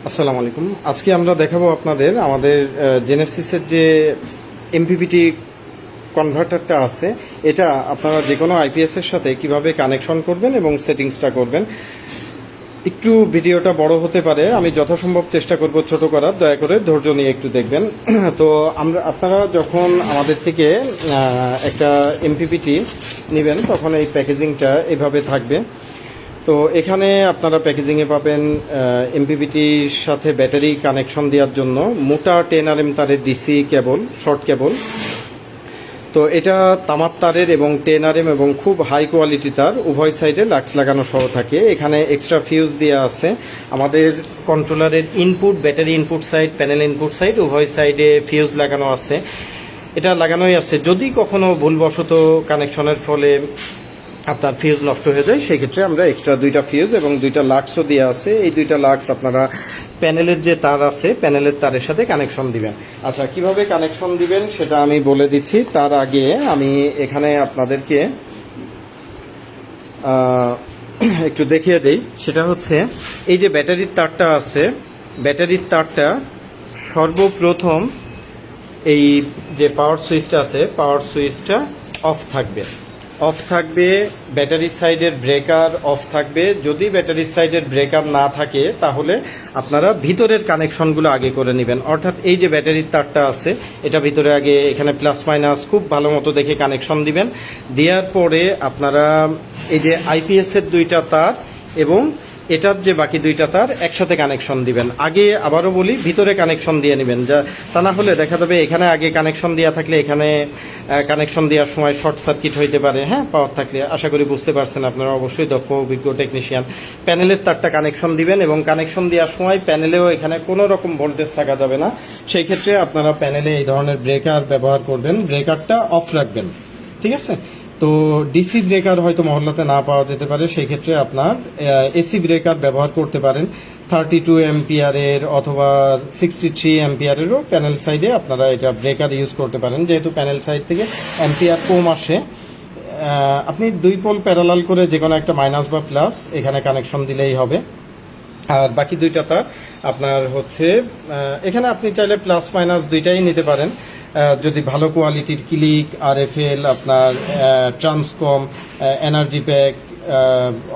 আসসালামু আলাইকুম। আজকে আমরা দেখাবো আপনাদের আমাদের জেনেসিসের যে এমপিপিটি কনভার্টারটা আছে, এটা আপনারা যে কোনো আইপিএস এর সাথে কিভাবে কানেকশন করবেন এবং সেটিংসটা করবেন। একটু ভিডিওটা বড় হতে পারে, আমি যথাসম্ভব চেষ্টা করব ছোট করার, দয়া করে ধৈর্য নিয়ে একটু দেখবেন। তো আপনারা যখন আমাদের থেকে একটা এমপিপিটি নেবেন তখন এই প্যাকেজিংটা এভাবে থাকবে। তো এখানে আপনারা প্যাকেজিংয়ে পাবেন এমপিপিটির সাথে ব্যাটারি কানেকশন দেওয়ার জন্য মোটা 10 RM তারের ডিসি কেবল, শর্ট কেবল। তো এটা তামার তারের এবং 10 RM এবং খুব হাই কোয়ালিটি তার, উভয় সাইডে লাক্স লাগানো সহ থাকে। এখানে এক্সট্রা ফিউজ দেওয়া আছে। আমাদের কন্ট্রোলারের input, battery input side, panel input side উভয় সাইডে ফিউজ লাগানো আছে। এটা লাগানোই আছে, যদি কখনো ভুলবশত কানেকশনের ফলে আপনার ফিউজ নষ্ট হয়ে যায় সেই ক্ষেত্রে আমরা এক্সট্রা 2টা ফিউজ এবং 2টা লাক্সও দেওয়া আছে। এই 2টা লাক্স আপনারা প্যানেলের যে তার আছে প্যানেলের তারের সাথে কানেকশন দিবেন। আচ্ছা, কিভাবে কানেকশন দিবেন সেটা আমি বলে দিচ্ছি। তার আগে আমি এখানে আপনাদেরকে একটু দেখিয়ে দেই। সেটা হচ্ছে এই যে ব্যাটারির তারটা আছে, ব্যাটারির তারটা সর্বপ্রথম এই যে পাওয়ার সুইচটা আছে, পাওয়ার সুইচটা অফ থাকবে। ব্যাটারি সাইডের ব্রেকার অফ থাকবে। যদি ব্যাটারি সাইডের ব্রেকার না থাকে তাহলে আপনারা ভিতরের কানেকশনগুলো আগে করে নেবেন। অর্থাৎ এই যে ব্যাটারির তারটা আছে এটা ভিতরে আগে এখানে প্লাস মাইনাস খুব ভালো মতো দেখে কানেকশন দিবেন। দেওয়ার পরে আপনারা এই যে আইপিএস এর 2টা তার এবং এটার যে বাকি 2টা তার একসাথে কানেকশন দিবেন। আগে আবারও বলি, ভিতরে কানেকশন দিয়ে নেবেন, যা তা না হলে দেখা যাবে এখানে আগে কানেকশন দেওয়া থাকলে এখানে কানেকশন দেওয়ার সময় শর্ট সার্কিট হইতে পারে। হ্যাঁ, পাওয়ার থাকলে আশা করি বুঝতে পারছেন আপনারা, অবশ্যই দক্ষ অভিজ্ঞ টেকনিশিয়ান। প্যানেলের তারটা কানেকশন দিবেন এবং কানেকশন দেওয়ার সময় প্যানেলেও এখানে কোনো রকম ভোল্টেজ থাকা যাবে না। সেই ক্ষেত্রে আপনারা প্যানেলে এই ধরনের ব্রেকার ব্যবহার করবেন, ব্রেকারটা অফ রাখবেন। ঠিক আছে? তো ডিসি ব্রেকার হয়তো মহল্লাতে না পাওয়া যেতে পারে, সেই ক্ষেত্রে আপনার এসি ব্রেকার ব্যবহার করতে পারেন। 32 অ্যাম্পিয়ারের অথবা 63 অ্যাম্পিয়ারেরও প্যানেল সাইডে আপনারা এটা ব্রেকার ইউজ করতে পারেন। যেহেতু প্যানেল সাইড থেকে অ্যাম্পিয়ার কম আসে, আপনি 2 পোল প্যারালাল করে যে কোনো একটা মাইনাস বা প্লাস এখানে কানেকশন দিলেই হবে। আর বাকি 2টা তার আপনার হচ্ছে এখানে আপনি চাইলে প্লাস মাইনাস 2টাই নিতে পারেন। যদি ভালো কোয়ালিটির ক্লিক, আরএফএল, আপনার ট্রান্সকম, এনার্জি প্যাক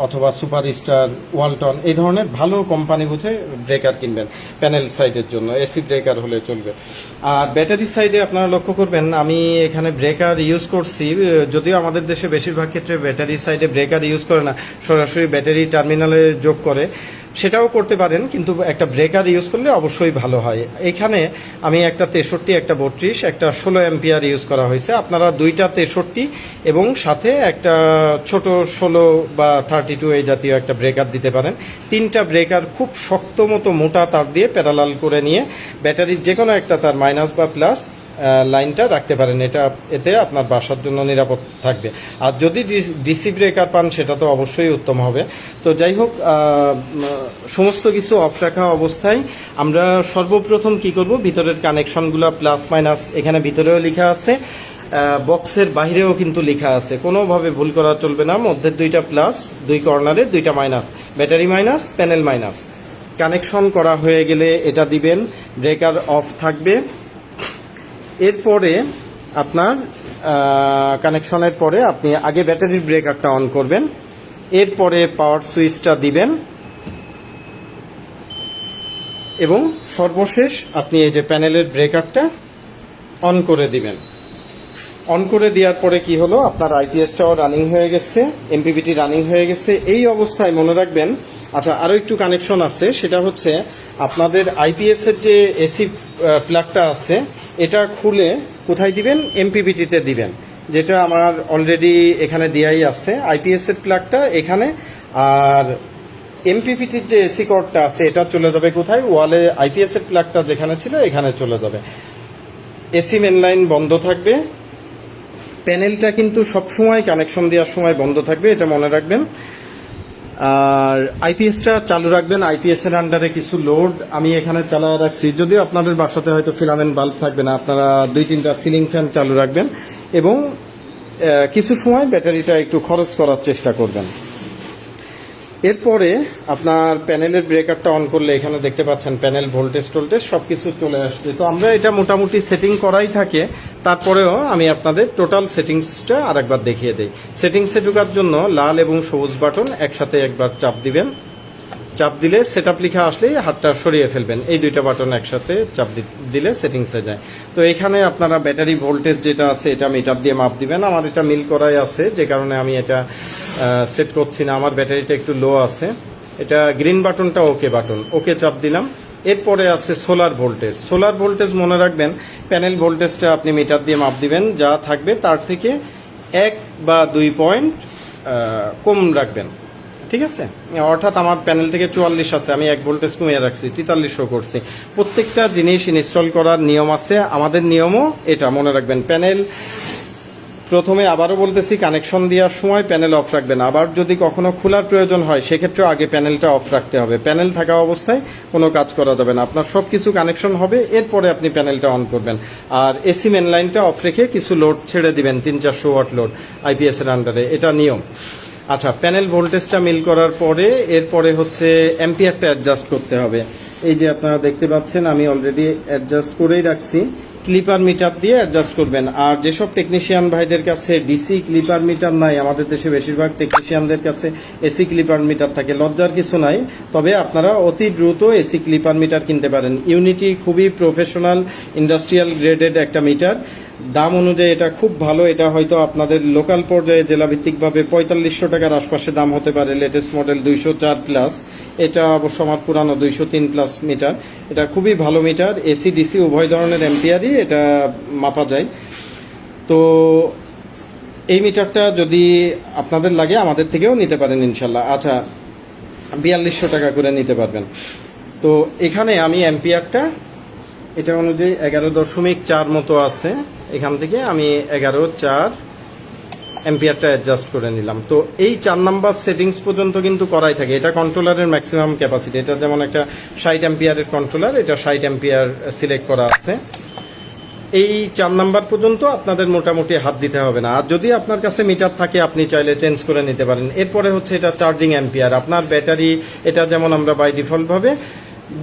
অথবা সুপারস্টার, ওয়ালটন এই ধরনের ভালো কোম্পানি বুঝে ব্রেকার কিনবেন প্যানেল সাইডের জন্য। এসি ব্রেকার হলে চলবে। আর ব্যাটারি সাইডে আপনারা লক্ষ্য করবেন আমি এখানে ব্রেকার ইউজ করছি, যদিও আমাদের দেশে বেশিরভাগ ক্ষেত্রে ব্যাটারি সাইডে ব্রেকার ইউজ করে না, সরাসরি ব্যাটারি টার্মিনালে যোগ করে, সেটাও করতে পারেন, কিন্তু একটা ব্রেকার ইউজ করলে অবশ্যই ভালো হয়। এখানে আমি একটা 63, একটা 32, একটা 16 অ্যাম্পিয়ার ইউজ করা হয়েছে। আপনারা 2টা 63 এবং সাথে একটা ছোট 16 বা 32 এই জাতীয় একটা ব্রেকার দিতে পারেন। 3টা ব্রেকার খুব শক্ত মতো মোটা তার দিয়ে প্যারালাল করে নিয়ে ব্যাটারির যে কোনো একটা তার মাইনাস বা প্লাস লাইনটা রাখতে পারেন। এতে আপনার বাসার জন্য নিরাপদ থাকবে। আর যদি ডিসি ব্রেকার পান সেটা তো অবশ্যই উত্তম হবে। তো যাই হোক, সমস্ত কিছু অফ রাখা অবস্থায় আমরা সর্বপ্রথম কি করব, ভিতরের কানেকশনগুলো প্লাস মাইনাস এখানে ভিতরেও লেখা আছে, বক্সের বাইরেও কিন্তু লেখা আছে, কোনোভাবে ভুল করা চলবে না। মধ্যের 2টা প্লাস, 2 কর্নারে 2টা minus, battery minus, panel minus. Connection করা হয়ে গেলে এটা দিবেন, ব্রেকার অফ থাকবে। এরপরে আপনার কানেকশনের পরে আপনি আগে ব্যাটারির ব্রেকারটা অন করবেন, এরপরে পাওয়ার সুইচটা দিবেন এবং সর্বশেষ আপনি এই যে প্যানেলের ব্রেকারটা অন করে দিবেন। অন করে দেওয়ার পরে কি হলো, আপনার আইপিএসটাও রানিং হয়ে গেছে, এমপিপিটি রানিং হয়ে গেছে। এই অবস্থায় মনে রাখবেন, আচ্ছা আরও একটু কানেকশন আছে, সেটা হচ্ছে আপনাদের আইপিএস এর যে এসি প্লাগটা আছে এটা খুলে কোথায় দিবেন, এমপিপিটিতে দিবেন, যেটা আমার অলরেডি এখানে দেয়াই আছে। আইপিএস এর প্লাগটা এখানে, আর এমপিপিটির যে এসি কর্ডটা আছে এটা চলে যাবে কোথায়, ওয়ালে আইপিএস এর প্লাগটা যেখানে ছিল এখানে চলে যাবে। এসি মেন লাইন বন্ধ থাকবে, প্যানেলটা কিন্তু সবসময় কানেকশন দেওয়ার সময় বন্ধ থাকবে, এটা মনে রাখবেন। আর আইপিএসটা চালু রাখবেন। আইপিএস এর আন্ডারে কিছু লোড আমি এখানে চালা রাখছি, যদিও আপনাদের বাসাতে হয়তো ফিলামেন্ট বাল্ব থাকবে না, আপনারা 2-3টা সিলিং ফ্যান চালু রাখবেন এবং কিছু সময় ব্যাটারিটা একটু খরচ করার চেষ্টা করবেন। এরপরে আপনার প্যানেলের ব্রেকারটা অন করলে এখানে দেখতে পাচ্ছেন প্যানেল ভোল্টেজ টোল্টেজ সব কিছু চলে আসছে। তো আমরা এটা মোটামুটি সেটিং করাই থাকে, তারপরেও আমি আপনাদের টোটাল সেটিংসটা আরেকবার দেখিয়ে দিই। সেটিংসে ঢোকার জন্য লাল এবং সবুজ বাটন একসাথে একবার চাপ দিবেন। চাপ দিলে সেট আপ লেখা আসলেই হাতটা সরিয়ে ফেলবেন। এই দুইটা বাটন একসাথে চাপ দিলে সেটিংসে যায়। তো এখানে আপনারা ব্যাটারি ভোল্টেজ যেটা আছে এটা মিটার দিয়ে মাপ দিবেন। আমার এটা মিল করাই আছে, যে কারণে আমি এটা সেট করছি না। আমার ব্যাটারিটা একটু লো আছে। এটা গ্রিন বাটনটা ওকে বাটন, ওকে চাপ দিলাম। এরপরে আছে সোলার ভোল্টেজ। সোলার ভোল্টেজ মনে রাখবেন প্যানেল ভোল্টেজটা আপনি মিটার দিয়ে মাপ দিবেন, যা থাকবে তার থেকে 1 বা 2 পয়েন্ট কম রাখবেন, ঠিক আছে? অর্থাৎ আমার প্যানেল থেকে 44 আছে, আমি 1 ভোল্টেজ কমিয়ে রাখছি, 43 করছি। প্রত্যেকটা জিনিস ইনস্টল করার নিয়ম আছে, আমাদের নিয়মও এটা মনে রাখবেন। প্যানেল প্রথমে আবারও বলতেছি, কানেকশন দেওয়ার সময় প্যানেল অফ রাখবেন। আবার যদি কখনো খোলার প্রয়োজন হয় সেক্ষেত্রে আগে প্যানেলটা অফ রাখতে হবে। প্যানেল থাকা অবস্থায় কোনো কাজ করা যাবে না। আপনার সব কিছু কানেকশন হবে, এরপরে আপনি প্যানেলটা অন করবেন। আর এসি মেন লাইনটা অফ রেখে কিছু লোড ছেড়ে দিবেন, 300-400 ওয়াট লোড আইপিএস এর আন্ডারে, এটা নিয়ম। আচ্ছা, প্যানেল ভোল্টেজটা মিল করার পরে এরপরে হচ্ছে অ্যাম্পিয়ারটা অ্যাডজাস্ট করতে হবে। এই যে আপনারা দেখতে পাচ্ছেন আমি অলরেডি অ্যাডজাস্ট করেই রাখছি। ক্লিপার মিটার দিয়ে অ্যাডজাস্ট করবেন। আর যেসব টেকনিশিয়ান ভাইদের কাছে ডিসি ক্লিপার মিটার নাই, আমাদের দেশে বেশিরভাগ টেকনিশিয়ানদের কাছে এসি ক্লিপার মিটার থাকে, লজ্জার কিছু নাই। তবে আপনারা অতি দ্রুত এসি ক্লিপার মিটার কিনতে পারেন। ইউনিটি খুবই প্রফেশনাল ইন্ডাস্ট্রিয়াল গ্রেডেড একটা মিটার। দাম অনুযায়ী এটা খুব ভালো। এটা হয়তো আপনাদের লোকাল পর্যায়ে জেলাভিত্তিকভাবে 4500 টাকার আশপাশে দাম হতে পারে। লেটেস্ট মডেল 204 প্লাস, এটা অবশ্য আমার পুরানো 203 প্লাস মিটার। এটা খুবই ভালো মিটার, এসি ডিসি উভয় ধরনের অ্যাম্পিয়ারই এটা মাপা যায়। তো এই মিটারটা যদি আপনাদের লাগে আমাদের থেকেও নিতে পারেন ইনশাল্লাহ। আচ্ছা, 4200 টাকা করে নিতে পারবেন। তো এখানে আমি অ্যাম্পিয়ারটা এটা অনুযায়ী 11.4 মতো আছে, এখান থেকে আমি 11.4 অ্যাম্পিয়ারটা অ্যাডজাস্ট করে নিলাম। তো এই 4 নাম্বার সেটিংস পর্যন্ত কিন্তু করাই থাকে। এটা কন্ট্রোলারের ম্যাক্সিমাম ক্যাপাসিটি। এটা যেমন একটা 60 অ্যাম্পিয়ারের কন্ট্রোলার, এটা 60 অ্যাম্পিয়ার সিলেক্ট করা আছে। এই 4 নাম্বার পর্যন্ত আপনাদের মোটামুটি হাত দিতে হবে না। আর যদি আপনার কাছে মিটার থাকে আপনি চাইলে চেঞ্জ করে নিতে পারেন। এরপরে হচ্ছে এটা চার্জিং অ্যাম্পিয়ার। আপনার ব্যাটারি এটা যেমন আমরা বাই ডিফল্ট ভাবে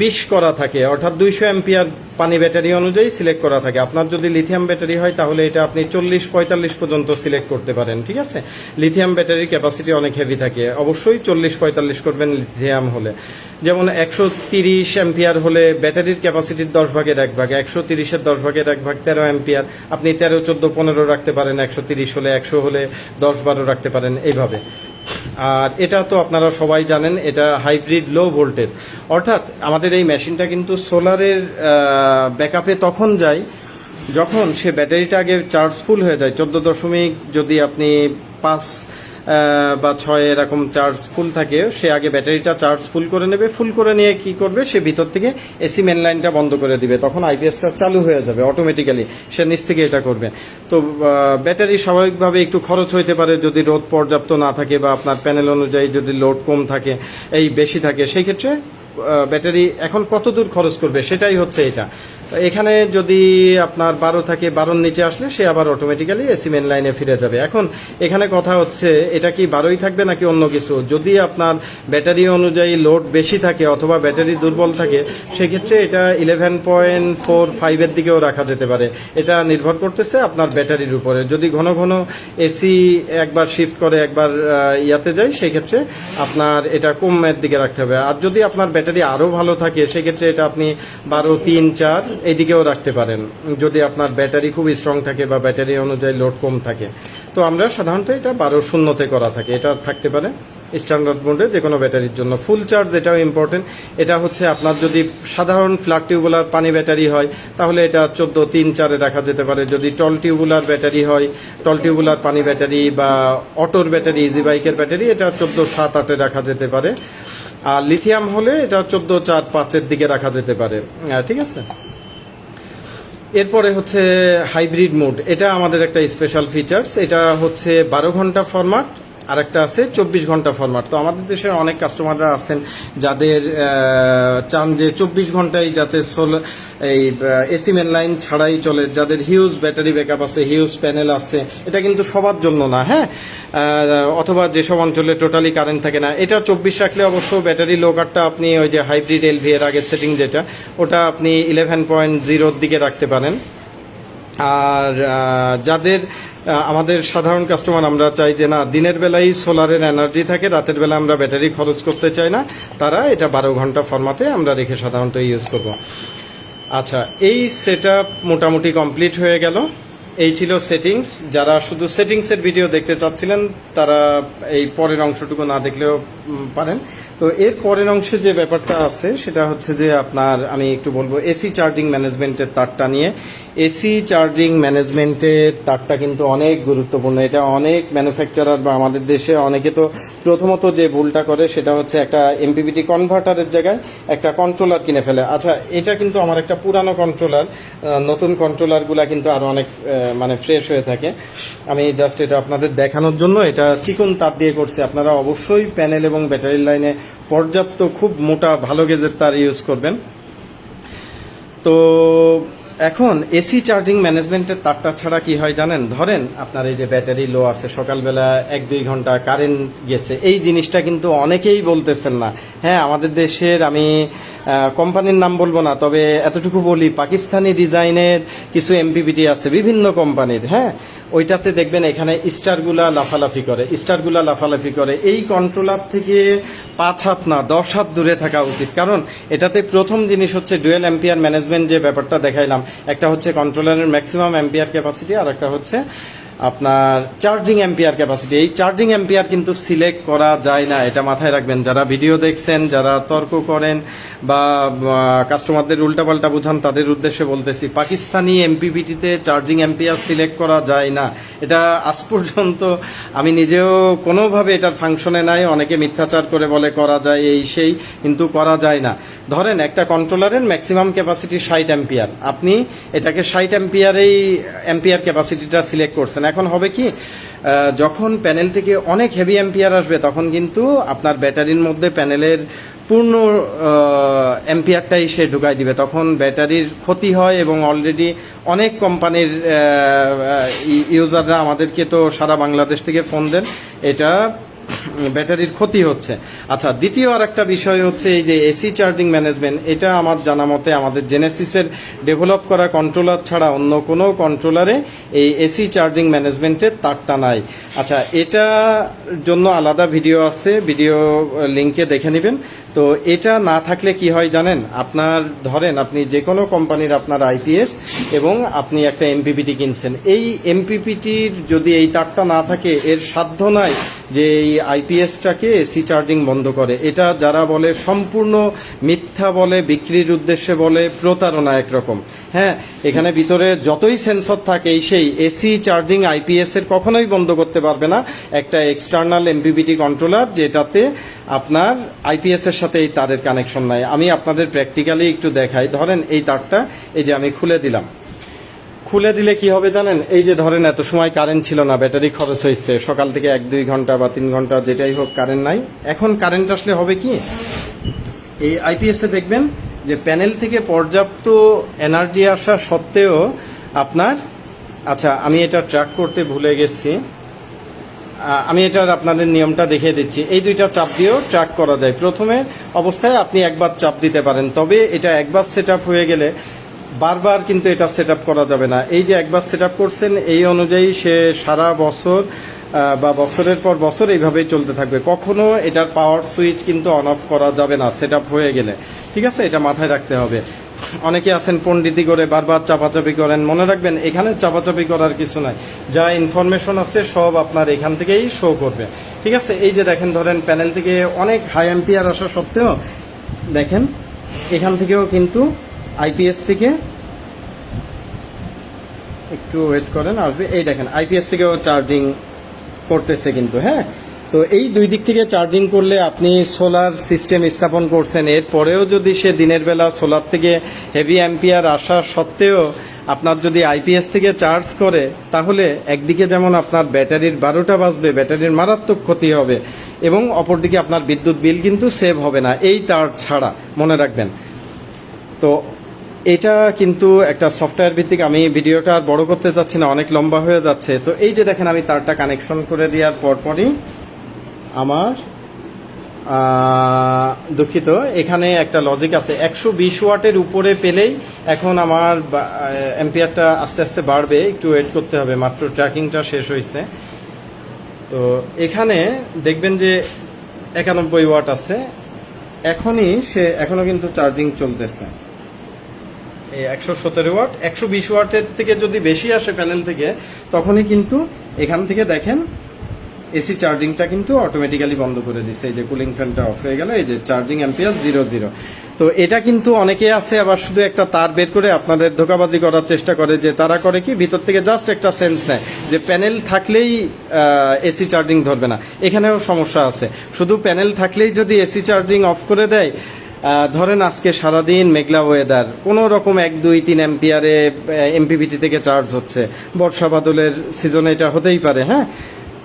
20 করা থাকে, অর্থাৎ 200 অ্যাম্পিয়ার পানি ব্যাটারি অনুযায়ী সিলেক্ট করা থাকে। আপনার যদি লিথিয়াম ব্যাটারি হয় তাহলে এটা আপনি 40-45 পর্যন্ত সিলেক্ট করতে পারেন, ঠিক আছে? লিথিয়াম ব্যাটারির ক্যাপাসিটি অনেক হেভি থাকে, অবশ্যই 40-45 করবেন লিথিয়াম হলে। যেমন 130 অ্যাম্পিয়ার হলে ব্যাটারির ক্যাপাসিটির 10 ভাগের 1 ভাগ, 130-এর 10 ভাগের 1 ভাগ 13 অ্যাম্পিয়ার। আপনি 13, 14, 15 রাখতে পারেন, 130 হলে, 100 হলে 10-12 রাখতে পারেন, এইভাবে। আর এটা তো আপনারা সবাই জানেন, এটা হাইব্রিড লো ভোল্টেজ। অর্থাৎ আমাদের এই মেশিনটা কিন্তু সোলারের ব্যাকআপে তখন যায় যখন সে ব্যাটারিটা আগে চার্জ ফুল হয়ে যায়। 14 যদি আপনি 5 বা 6 এরকম চার্জ ফুল থাকে, সে আগে ব্যাটারিটা চার্জ ফুল করে নেবে। ফুল করে নিয়ে কি করবে, সে ভিতর থেকে এসি মেন লাইনটা বন্ধ করে দিবে, তখন আইপিএসটা চালু হয়ে যাবে অটোমেটিক্যালি। সে নিচ থেকে এটা করবে। তো ব্যাটারি স্বাভাবিকভাবে একটু খরচ হইতে পারে যদি রোদ পর্যাপ্ত না থাকে বা আপনার প্যানেল অনুযায়ী যদি লোড কম থাকে, এই বেশি থাকে, সেই ক্ষেত্রে ব্যাটারি এখন কত দূর খরচ করবে সেটাই হচ্ছে এটা। এখানে যদি আপনার 12 থাকে, 12-র নিচে আসলে সে আবার অটোমেটিক্যালি এসি মেন লাইনে ফিরে যাবে। এখন এখানে কথা হচ্ছে এটা কি 12ই থাকবে নাকি অন্য কিছু। যদি আপনার ব্যাটারি অনুযায়ী লোড বেশি থাকে অথবা ব্যাটারি দুর্বল থাকে, সেক্ষেত্রে এটা 11.45 এর দিকেও রাখা যেতে পারে। এটা নির্ভর করতেছে আপনার ব্যাটারির উপরে। যদি ঘন ঘন এসি একবার শিফট করে একবার ইয়াতে যায়, সেক্ষেত্রে আপনার এটা কমের দিকে রাখতে হবে। আর যদি আপনার ব্যাটারি আরও ভালো থাকে, সেক্ষেত্রে এটা আপনি 12, 3, 4 এইদিকেও রাখতে পারেন, যদি আপনার ব্যাটারি খুব স্ট্রং থাকে বা ব্যাটারি অনুযায়ী লোড কম থাকে। তো আমরা সাধারণত এটা 12-0 করা থাকে। এটা থাকতে পারে স্ট্যান্ডার্ড মোডে যে কোনো ব্যাটারির জন্য। ফুল চার্জ এটাও ইম্পর্টেন্ট। এটা হচ্ছে আপনার যদি সাধারণ ফ্ল্যাট টিউবুলার পানি ব্যাটারি হয় তাহলে এটা 14, 3, 4 রাখা যেতে পারে। যদি টল টিউবুলার ব্যাটারি হয়, টল টিউবুলার পানি ব্যাটারি বা অটোর ব্যাটারি, ইজি বাইকের ব্যাটারি, এটা 14, 7, 8 রাখা যেতে পারে। আর লিথিয়াম হলে এটা 14, 4, 5 এর দিকে রাখা যেতে পারে, ঠিক আছে? এরপরে হচ্ছে হাইব্রিড মোড। এটা আমাদের একটা স্পেশাল ফিচার্স। এটা হচ্ছে 12 ঘন্টা ফরম্যাট আরেকটা আছে 24 ঘন্টা ফরম্যাট। তো আমাদের দেশের অনেক কাস্টমাররা আছেন যাদের চান যে 24 ঘন্টায় যাতে এই এসি মেন লাইন ছাড়াই চলে, যাদের হিউজ ব্যাটারি ব্যাকআপ আছে, হিউজ প্যানেল আছে। এটা কিন্তু সবার জন্য না, হ্যাঁ, অথবা যেসব অঞ্চলে টোটালি কারেন্ট থাকে না। এটা 24 রাখলে অবশ্য ব্যাটারি লো কাটটা আপনি ওই যে হাইব্রিড এলভি এর আগের সেটিং যেটা, ওটা আপনি 11.0 দিকে রাখতে পারেন। আর যাদের আমাদের সাধারণ কাস্টমার আমরা চাই যে না দিনের বেলায় সোলারের এনার্জি থাকে, রাতের বেলা আমরা ব্যাটারি খরচ করতে চাই না, তারা এটা 12 ঘন্টা ফরম্যাটে আমরা রেখে সাধারণত ইউজ করব। আচ্ছা, এই সেটআপ মোটামুটি কমপ্লিট হয়ে গেল। এই ছিল সেটিংস। যারা শুধু সেটিংসের ভিডিও দেখতে চাচ্ছিলেন তারা এই পরের অংশটুকু না দেখলেও পারেন। তো এর পরের অংশে যে ব্যাপারটা আছে সেটা হচ্ছে যে আপনার আমি একটু বলবো এসি চার্জিং ম্যানেজমেন্টের তারটা নিয়ে। এসি চার্জিং ম্যানেজমেন্টের তারটা কিন্তু অনেক গুরুত্বপূর্ণ। এটা অনেক ম্যানুফ্যাকচারার বা আমাদের দেশে অনেকে তো প্রথমত যে ভুলটা করে সেটা হচ্ছে একটা এমপিপিটি কনভার্টারের জায়গায় একটা কন্ট্রোলার কিনে ফেলে। আচ্ছা, এটা কিন্তু আমার একটা পুরানো কন্ট্রোলার, নতুন কন্ট্রোলারগুলা কিন্তু আরো অনেক মানে ফ্রেশ হয়ে থাকে। আমি জাস্ট এটা আপনাদের দেখানোর জন্য এটা চিকন তার দিয়ে করছি। আপনারা অবশ্যই প্যানেল এবং ব্যাটারির লাইনে পর্যাপ্ত খুব মোটা ভালো গেজের তার ইউজ করবেন। তো এখন এসি চার্জিং ম্যানেজমেন্টের তারটা ছাড়া কি হয় জানেন? ধরেন আপনার এই যে ব্যাটারি লো আছে, সকালবেলা 1-2 ঘন্টা কারেন্ট গেছে, এই জিনিসটা কিন্তু অনেকেই বলতেছেন না। হ্যাঁ, আমাদের দেশের আমি কোম্পানির নাম বলবো না, তবে এতটুকু বলি পাকিস্তানি ডিজাইনের কিছু এমপিপিটি আছে বিভিন্ন কোম্পানির, হ্যাঁ, ওইটাতে দেখবেন এখানে স্টারগুলা লাফালাফি করে। এই কন্ট্রোলার থেকে 5 হাত না 10 হাত দূরে থাকা উচিত। কারণ এটাতে প্রথম জিনিস হচ্ছে ডুয়েল অ্যাম্পিয়ার ম্যানেজমেন্ট যে ব্যাপারটা দেখাইলাম, একটা হচ্ছে কন্ট্রোলারের ম্যাক্সিমাম অ্যাম্পিয়ার ক্যাপাসিটি আর একটা হচ্ছে আপনার চার্জিং অ্যাম্পিয়ার ক্যাপাসিটি। এই চার্জিং অ্যাম্পিয়ার কিন্তু সিলেক্ট করা যায় না, এটা মাথায় রাখবেন। যারা ভিডিও দেখছেন, যারা তর্ক করেন বা কাস্টমারদের উল্টাপাল্টা বুঝান, তাদের উদ্দেশ্যে বলতেছি পাকিস্তানি এমপিপিটিতে চার্জিং অ্যাম্পিয়ার সিলেক্ট করা যায় না। এটা আজ পর্যন্ত আমি নিজেও কোনোভাবে এটার ফাংশনে নাই। অনেকে মিথ্যাচার করে বলে করা যায়, এই সেই, কিন্তু করা যায় না। ধরেন একটা কন্ট্রোলারের ম্যাক্সিমাম ক্যাপাসিটি 60 অ্যাম্পিয়ার, আপনি এটাকে 60 অ্যাম্পিয়ারেই অ্যাম্পিয়ার ক্যাপাসিটিটা সিলেক্ট করছেন। এখন হবে কি, যখন প্যানেল থেকে অনেক হেভি অ্যাম্পিয়ার আসবে তখন কিন্তু আপনার ব্যাটারির মধ্যে প্যানেলের পূর্ণ অ্যাম্পিয়ারটাই সে ঢুকাই দিবে, তখন ব্যাটারির ক্ষতি হয়। এবং অলরেডি অনেক কোম্পানির ইউজাররা আমাদেরকে তো সারা বাংলাদেশ থেকে ফোন দেন, এটা ব্যাটারির ক্ষতি হচ্ছে। আচ্ছা, দ্বিতীয় আর একটা বিষয় হচ্ছে এই যে এসি চার্জিং ম্যানেজমেন্ট, এটা আমার জানা মতে আমাদের জেনেসিসের ডেভেলপ করা কন্ট্রোলার ছাড়া অন্য কোনো কন্ট্রোলারে এই এসি চার্জিং ম্যানেজমেন্টের তারটা নাই। আচ্ছা, এটার জন্য আলাদা ভিডিও আছে, ভিডিও লিঙ্কে দেখে নেবেন। তো এটা না থাকলে কি হয় জানেন? আপনার ধরেন আপনি যে কোনো কোম্পানির আপনার আইপিএস এবং আপনি একটা এমপিপিটি কিনছেন, এই এমপিপিটির যদি এই তারটা না থাকে, এর সাধ্য নাই যে এই আইপিএসটাকে এসি চার্জিং বন্ধ করে। এটা যারা বলে সম্পূর্ণ মিথ্যা বলে, বিক্রির উদ্দেশ্যে বলে, প্রতারণা একরকম। হ্যাঁ, এখানে ভিতরে যতই সেন্সর থাকে সেই এসি চার্জিং আইপিএস এর কখনোই বন্ধ করতে পারবে না একটা এক্সটার্নাল এমপিপিটি কন্ট্রোলার যেটাতে আপনার আইপিএস এর সাথে এই তারের কানেকশন নাই। আমি আপনাদের প্র্যাকটিক্যালি একটু দেখাই। ধরেন এই তারটা এই যে আমি খুলে দিলাম, খুলে দিলে কি হবে জানেন? এই যে ধরেন এত সময় কারেন্ট ছিল না, ব্যাটারি খরচ হয়েছে, সকাল থেকে 1-2 ঘন্টা বা 3 ঘন্টা যেটাই হোক কারেন্ট নাই। এখন কারেন্ট আসলে হবে কি, এই আইপিএস এ দেখবেন যে প্যানেল থেকে পর্যাপ্ত এনার্জি আসা সত্ত্বেও আপনার, আচ্ছা আমি এটা ট্র্যাক করতে ভুলে গেছি, আমি এটার আপনাদের নিয়মটা দেখিয়ে দিচ্ছি। এই দুইটা চাপ দিয়েও ট্র্যাক করা যায়। প্রথমে অবস্থায় আপনি একবার চাপ দিতে পারেন, তবে এটা একবার সেট আপ হয়ে গেলে বারবার কিন্তু এটা সেট আপ করা যাবে না। এই যে একবার সেট আপ করছেন, এই অনুযায়ী সে সারা বছর বা বছরের পর বছর এইভাবেই চলতে থাকবে। কখনো এটার পাওয়ার সুইচ কিন্তু অন অফ করা যাবে না সেট আপ হয়ে গেলে, ঠিক আছে? এটা মাথায় রাখতে হবে। অনেকে আছেন পণ্ডিতি করে বারবার চাপাচাপি করেন, মনে রাখবেন এখানে চাপাচাপি করার কিছু নাই। যা ইনফরমেশন আছে সব আপনার এখান থেকেই শো করবে, ঠিক আছে? এই যে দেখেন, ধরেন প্যানেল থেকে অনেক হাই অ্যাম্পিয়ার আসা সত্ত্বেও দেখেন এখান থেকেও কিন্তু আইপিএস থেকে, একটু ওয়েট করেন আসবে, এই দেখেন আইপিএস থেকেও চার্জিং করতেছে কিন্তু। হ্যাঁ, তো এই দুই দিক থেকে চার্জিং করলে আপনি সোলার সিস্টেম স্থাপন করছেন, এরপরেও যদি সে দিনের বেলা সোলার থেকে হেভি অ্যাম্পিয়ার আসা সত্ত্বেও আপনার যদি আইপিএস থেকে চার্জ করে তাহলে একদিকে যেমন আপনার ব্যাটারির 12টা বাজবে, ব্যাটারির মারাত্মক ক্ষতি হবে, এবং অপরদিকে আপনার বিদ্যুৎ বিল কিন্তু সেভ হবে না এই তার ছাড়া, মনে রাখবেন। তো এটা কিন্তু একটা সফটওয়্যার ভিত্তিক, আমি ভিডিওটা আর বড় করতে চাচ্ছি না, অনেক লম্বা হয়ে যাচ্ছে। তো এই যে দেখেন আমি তারটা কানেকশন করে দেওয়ার পরপরই আমার দুঃখিত, এখানে একটা লজিক আছে, 120 ওয়াটের উপরে পেলেই এখন আমার অ্যাম্পিয়ারটা আস্তে আস্তে বাড়বে, একটু ওয়েট করতে হবে, মাত্র ট্র্যাকিংটা শেষ হয়েছে। তো এখানে দেখবেন যে 91 ওয়াট আছে, এখনও কিন্তু চার্জিং চলতেছে। এই 117 ওয়াট, 120 ওয়াটের থেকে যদি বেশি আসে প্যানেল থেকে, তখনই কিন্তু এখান থেকে দেখেন এসি চার্জিংটা কিন্তু অটোমেটিক্যালি বন্ধ করে দিচ্ছে। এই যে কুলিং ফ্যানটা অফ হয়ে গেল, এই যে চার্জিং অ্যাম্পিয়ার 0 তো এটা কিন্তু অনেকে আছে আবার শুধু একটা তার বের করে আপনাদের ধোকাবাজি করার চেষ্টা করে, যে তারা করে কি ভিতর থেকে জাস্ট একটা সেন্স নেয় যে প্যানেল থাকলেই এসি চার্জিং ধরবে না। এখানেও সমস্যা আছে, শুধু প্যানেল থাকলেই যদি এসি চার্জিং অফ করে দেয়, ধরেন আজকে সারাদিন মেঘলা ওয়েদার, কোনো রকম 1-2-3 অ্যাম্পিয়ারে এমপিপিটি থেকে চার্জ হচ্ছে, বর্ষা বাদলের সিজনে এটা হতেই পারে, হ্যাঁ।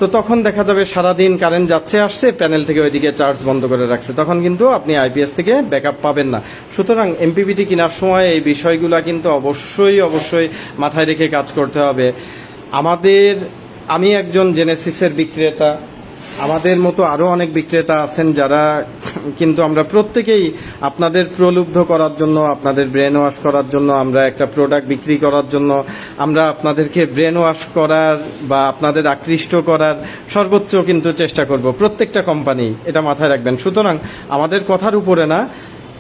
তো তখন দেখা যাবে সারাদিন কারেন্ট যাচ্ছে আসছে, প্যানেল থেকে ওইদিকে চার্জ বন্ধ করে রাখছে, তখন কিন্তু আপনি আইপিএস থেকে ব্যাকআপ পাবেন না। সুতরাং এমপিপিটি কেনার সময় এই বিষয়গুলো কিন্তু অবশ্যই মাথায় রেখে কাজ করতে হবে। আমি একজন জেনেসিসের বিক্রেতা, আমাদের মতো আরও অনেক বিক্রেতা আছেন যারা কিন্তু আমরা প্রত্যেকেই আপনাদের প্রলুব্ধ করার জন্য, আপনাদের ব্রেন ওয়াশ করার জন্য, আমরা একটা প্রোডাক্ট বিক্রি করার জন্য, আমরা আপনাদেরকে ব্রেন ওয়াশ করার বা আপনাদের আকৃষ্ট করার সর্বোচ্চ কিন্তু চেষ্টা করব, প্রত্যেকটা কোম্পানি, এটা মাথায় রাখবেন। সুতরাং আমাদের কথার উপরে না,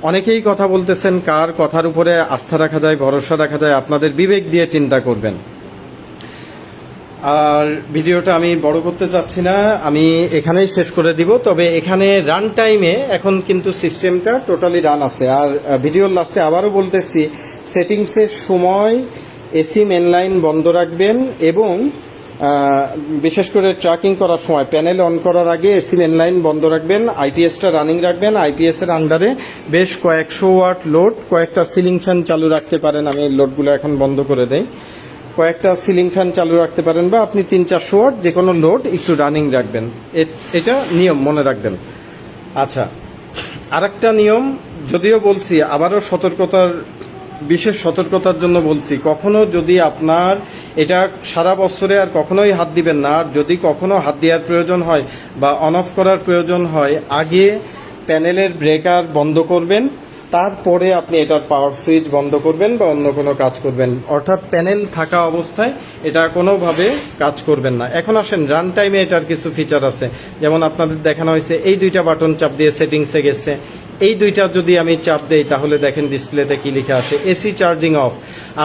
অনেকেই কথা বলতেছেন, কার কথার উপরে আস্থা রাখা যায়, ভরসা রাখা যায়, আপনাদের বিবেক দিয়ে চিন্তা করবেন। আর ভিডিওটা আমি বড় করতে চাচ্ছি না, আমি এখানেই শেষ করে দিব। তবে এখানে রান টাইমে এখন কিন্তু সিস্টেমটা টোটালি রান আছে। আর ভিডিওর লাস্টে আবারও বলতেছি, সেটিংসের সময় এসি মেনলাইন বন্ধ রাখবেন, এবং বিশেষ করে ট্র্যাকিং করার সময় প্যানেল অন করার আগে এসি মেনলাইন বন্ধ রাখবেন, আইপিএসটা রানিং রাখবেন। আইপিএসের আন্ডারে বেশ কয়েকশো ওয়াট লোড, কয়েকটা সিলিং ফ্যান চালু রাখতে পারেন, আমি লোডগুলো এখন বন্ধ করে দেই, কয়েকটা সিলিং ফ্যান চালু রাখতে পারেন, বা আপনি 300-400 ওয়াট যে কোনো লোড একটু রানিং রাখবেন, এটা নিয়ম মনে রাখবেন। আচ্ছা, আরেকটা নিয়ম, যদিও বলছি আবারও বিশেষ সতর্কতার জন্য বলছি, কখনো যদি আপনার এটা সারা বছরে আর কখনোই হাত দিবেন না, আর যদি কখনো হাত দেওয়ার প্রয়োজন হয় বা অন অফ করার প্রয়োজন হয়, আগে প্যানেলের ব্রেকার বন্ধ করবেন, তারপরে আপনি এটার পাওয়ার সুইচ বন্ধ করবেন বা অন্য কোনো কাজ করবেন। অর্থাৎ প্যানেল থাকা অবস্থায় এটা কোনোভাবে কাজ করবেন না। এখন আসেন রান টাইমে এটার কিছু ফিচার আছে, যেমন আপনাদের দেখানো হয়েছে এই দুইটা বাটন চাপ দিয়ে সেটিংসে গেছে, এই দুইটা যদি আমি চাপ দেই তাহলে দেখেন ডিসপ্লেতে কি লেখা আসে, এসি চার্জিং অফ।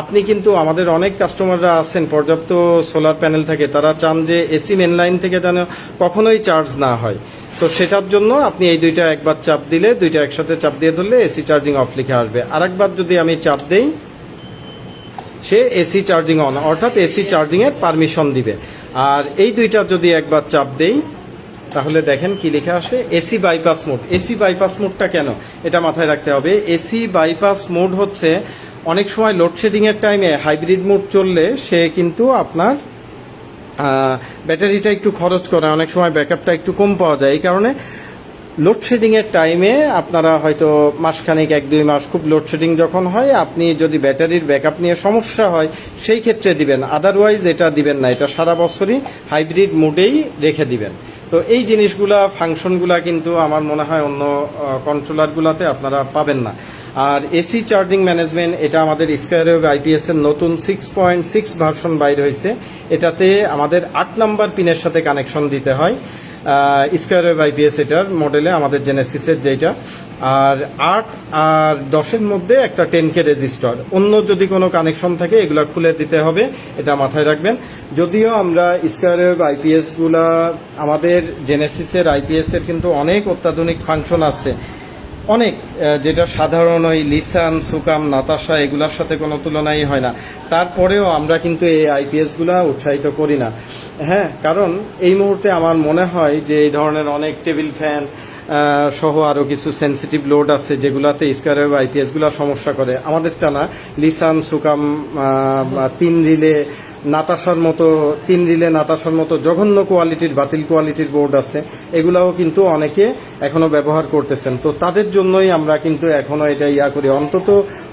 আপনি কিন্তু, আমাদের অনেক কাস্টমাররা আছেন পর্যাপ্ত সোলার প্যানেল থাকে, তারা চান যে এসি মেন লাইন থেকে যেন কখনোই চার্জ না হয়। তো সেটার জন্য আপনি এই দুইটা একবার চাপ দিলে, দুইটা একসাথে চাপ দিয়ে ধরলে এসি চার্জিং অফ লিখে আসবে। আরেকবার যদি আমি চাপ দেই, সে এসি চার্জিং অন, অর্থাৎ এসি চার্জিং এর পারমিশন দিবে। আর এই দুইটা যদি একবার চাপ দেই তাহলে দেখেন কি লেখা আসে, AC bypass mode. AC bypass মোডটা কেন, এটা মাথায় রাখতে হবে। এসি বাইপাস মোড হচ্ছে অনেক সময় লোডশেডিং এর টাইমে হাইব্রিড মোড চললে সে কিন্তু আপনার ব্যাটারিটা একটু খরচ করে, অনেক সময় ব্যাকআপটা একটু কম পাওয়া যায়। এই কারণে লোডশেডিং এর টাইমে আপনারা হয়তো মাসখানেক 1-2 মাস খুব লোডশেডিং যখন হয়, আপনি যদি ব্যাটারির ব্যাকআপ নিয়ে সমস্যা হয় সেই ক্ষেত্রে দিবেন, আদারওয়াইজ এটা দিবেন না। এটা সারা বছরই হাইব্রিড মোডেই রেখে দিবেন। তো এই জিনিসগুলা, ফাংশনগুলা কিন্তু আমার মনে হয় অন্য কন্ট্রোলারগুলোতে আপনারা পাবেন না। আর এসি চার্জিং ম্যানেজমেন্ট, এটা আমাদের স্কয়ারওয়েভ আইপিএস এর নতুন 6.6 ভার্সন বাইর হয়েছে। এটাতে আমাদের 8 নাম্বার পিনের সাথে কানেকশন দিতে হয়। স্কয়ারওয়েভ আইপিএস এটার মডেলে, আমাদের জেনেসিসের যেটা, আর 8 আর 10-এর মধ্যে একটা 10K রেজিস্টার। অন্য যদি কোনো কানেকশন থাকে এগুলো খুলে দিতে হবে, এটা মাথায় রাখবেন। যদিও আমরা স্কয়ারওয়েভ আইপিএস গুলা, আমাদের জেনেসিসের আইপিএস এর কিন্তু অনেক অত্যাধুনিক ফাংশন আছে, অনেক, যেটা সাধারণ ওই লিসান, সুকাম, নাতাশা এগুলোর সাথে কোনো তুলনাই হয় না। তারপরেও আমরা কিন্তু এই আইপিএস গুলা উৎসাহিত করি না, হ্যাঁ, কারণ এই মুহূর্তে আমার মনে হয় যে এই ধরনের অনেক টেবিল ফ্যান, সহ আরও কিছু সেনসিটিভ লোড আছে যেগুলাতে স্কোয়ার ওয়েভ আইপিএসগুলো সমস্যা করে। আমাদের টানা লিসান সুকাম 3 রিলে নাতাশার মতো জঘন্য কোয়ালিটির বাতিল কোয়ালিটির বোর্ড আছে, এগুলাও কিন্তু অনেকে এখনো ব্যবহার করতেছেন। তো তাদের জন্যই আমরা কিন্তু এখনো এটা করি, অন্তত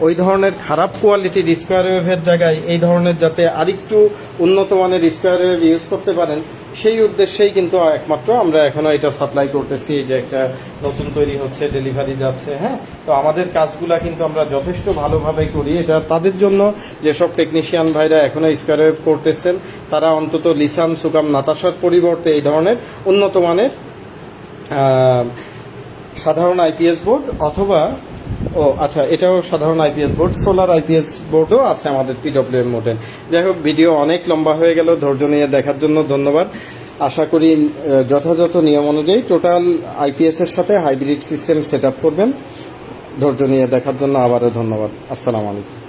ওই ধরনের খারাপ কোয়ালিটির স্কোয়ার ওয়েভের জায়গায় এই ধরনের যাতে আরেকটু উন্নত মানের স্কোয়ার ওয়েভ ইউজ করতে পারেন, সেই উদ্দেশ্যেই কিন্তু একমাত্র আমরা এখনো এটা সাপ্লাই করতেছি। এই যে একটা নতুন তৈরি হচ্ছে, ডেলিভারি যাচ্ছে। হ্যাঁ, তো আমাদের কাজগুলা কিন্তু আমরা যথেষ্ট ভালোভাবে করি। এটা তাদের জন্য যেসব টেকনিশিয়ান ভাইরা এখনো স্কোয়ার ওয়েভ করতেছেন, তারা অন্তত লিসান সুকাম নাতাশার পরিবর্তে এই ধরনের উন্নত মানের সাধারণ আইপিএস বোর্ড অথবা আচ্ছা, এটাও সাধারণ আইপিএস বোর্ড, সোলার আইপিএস বোর্ডও আছে আমাদের পিডব্লিউএম মডেল। যাই হোক, ভিডিও অনেক লম্বা হয়ে গেল, ধৈর্য নিয়ে দেখার জন্য ধন্যবাদ। আশা করি যথাযথ নিয়ম অনুযায়ী টোটাল আইপিএস এর সাথে হাইব্রিড সিস্টেম সেট আপ করবেন। ধৈর্য নিয়ে দেখার জন্য আবারও ধন্যবাদ। আসসালামু আলাইকুম।